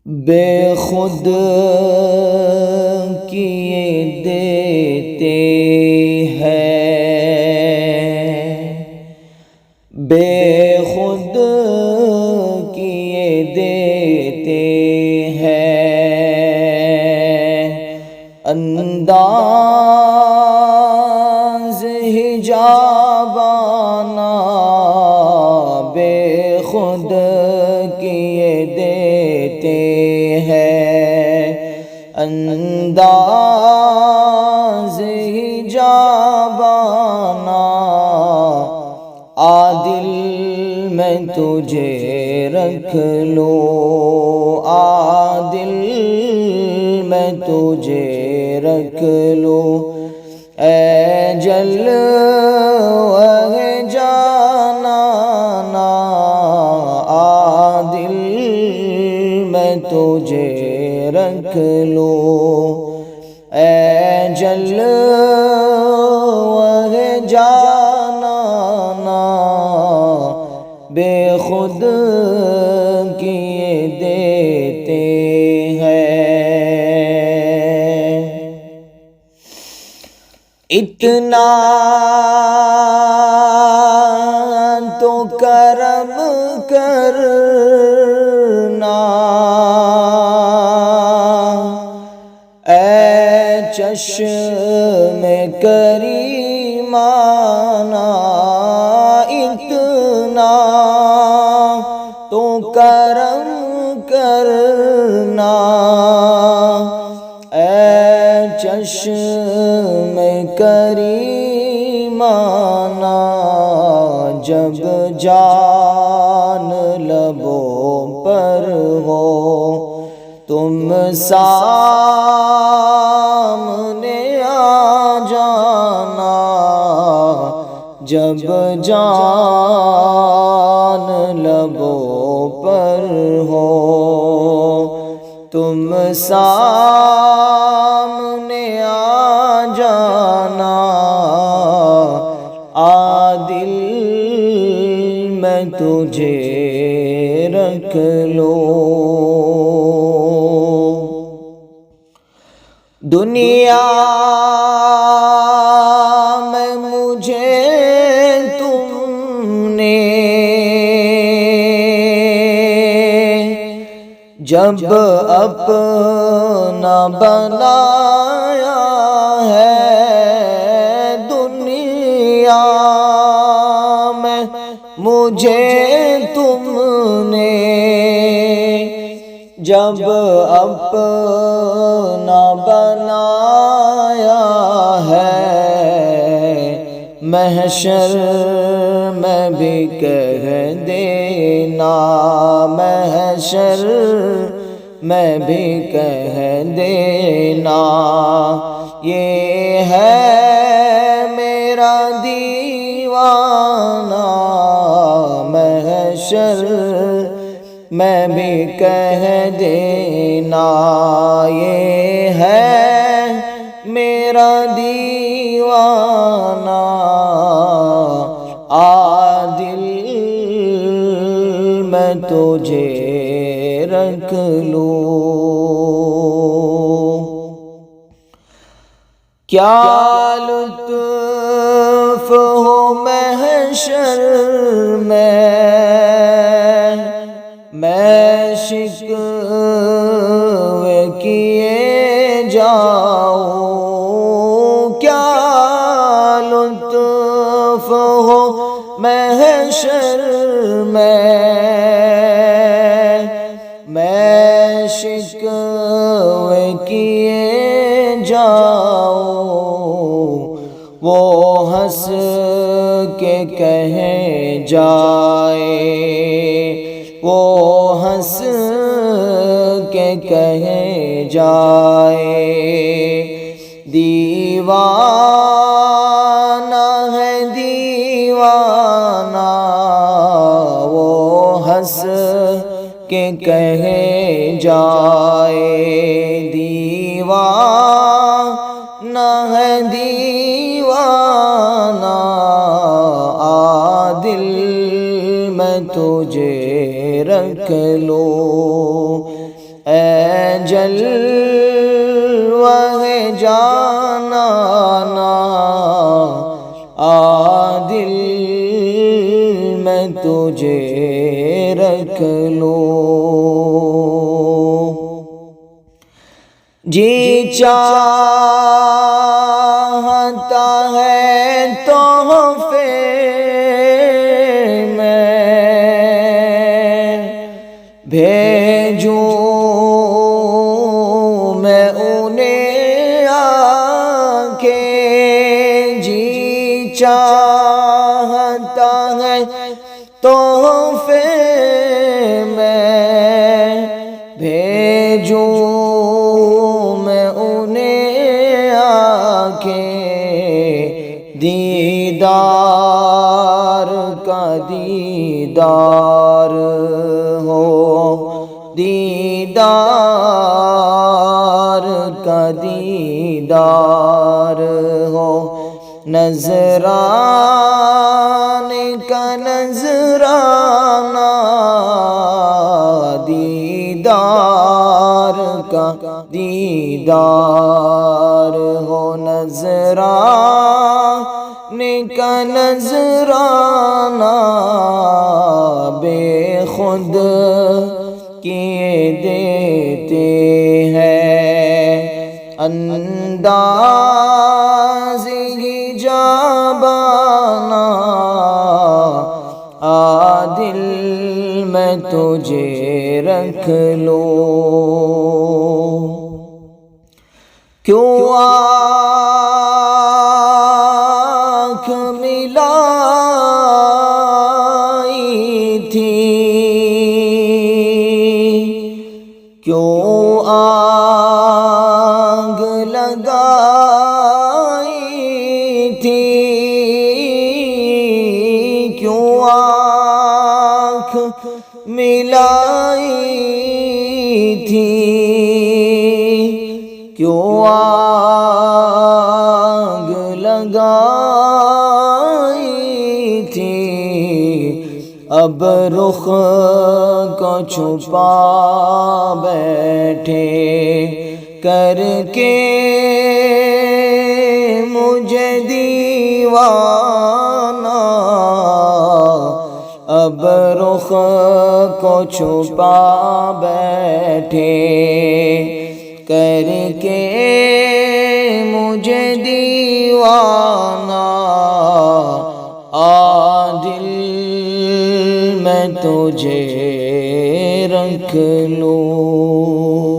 بے خود کیے دیتے ہیں، بے خود کیے دیتے ہیں، انداز حجابانہ بے خود کیے دیتے ہیں، انداز حجابانہ عادل میں تجھے رکھ لوں، عادل میں تجھے رکھ لوں، اے جلوہ جانانا عادل میں تجھے رکھ لوں، اے جلوہ جانانا بے خود کیے دیتے ہیں، اتنا تو کرم کرنا اے چشم کریمانہ، اتنا تو کرم کرنا اے چشم کریمانہ، جب جان لبوں پر ہو تم سامنے آ جانا، جب جان لبوں پر ہو تم سامنے آ جانا، عادل میں تجھے رکھ لوں، دنیا میں مجھے تم نے جب اپنا بنایا ہے، دنیا میں مجھے تم نے جب اپنا بنایا ہے، محشر میں بھی کہہ دینا، محشر میں بھی کہہ دینا، یہ ہے میرا دیوانہ، محشر میں بھی کہہ دینا، یہ ہے میرا دیوانہ، عادل میں تجھے رکھ لوں، کیا لطف ہو محشر میں شکوے کیے جاؤں، کیا لطف ہو محشر میں شکوے کیے جاؤں، وہ ہنس کے کہے جائے، وہ ہنس کے کہے جائے، دیوانہ ہے دیوانہ، وہ ہنس کے کہے جائے، دیوانہ ہے دیوانہ، عادل میں تجھے رکھ لوں، جلوہ جانانا عادل میں تجھے رکھ لوں، جی چاہتا ہے تحفے میں بھیجوں میں انہیں آ کے، جی چاہتا ہے تحفے میں بھیجوں میں انہیں آ کے، دیدار کا دیدار ہو، دیدار کا دیدار ہو، نذرانے کا نذرانہ، دیدار کا دیدار ہو، نذرانے کا نذرانہ، بے خود کیے دیتے ہیں انداز جابانا، عادل میں تجھے رکھ لوں، کیوں آنکھ ملائی تھی، کیوں آگ لگائی تھی، کیوں آنکھ ملائی تھی، کیوں آگ لگائی تھی، اب رخ کو چھپا بیٹھے کر کے مجھے دیوانہ، اب رخ کو چھپا بیٹھے کر کے مجھے دیوانہ، عادل میں تجھے رکھ لوں۔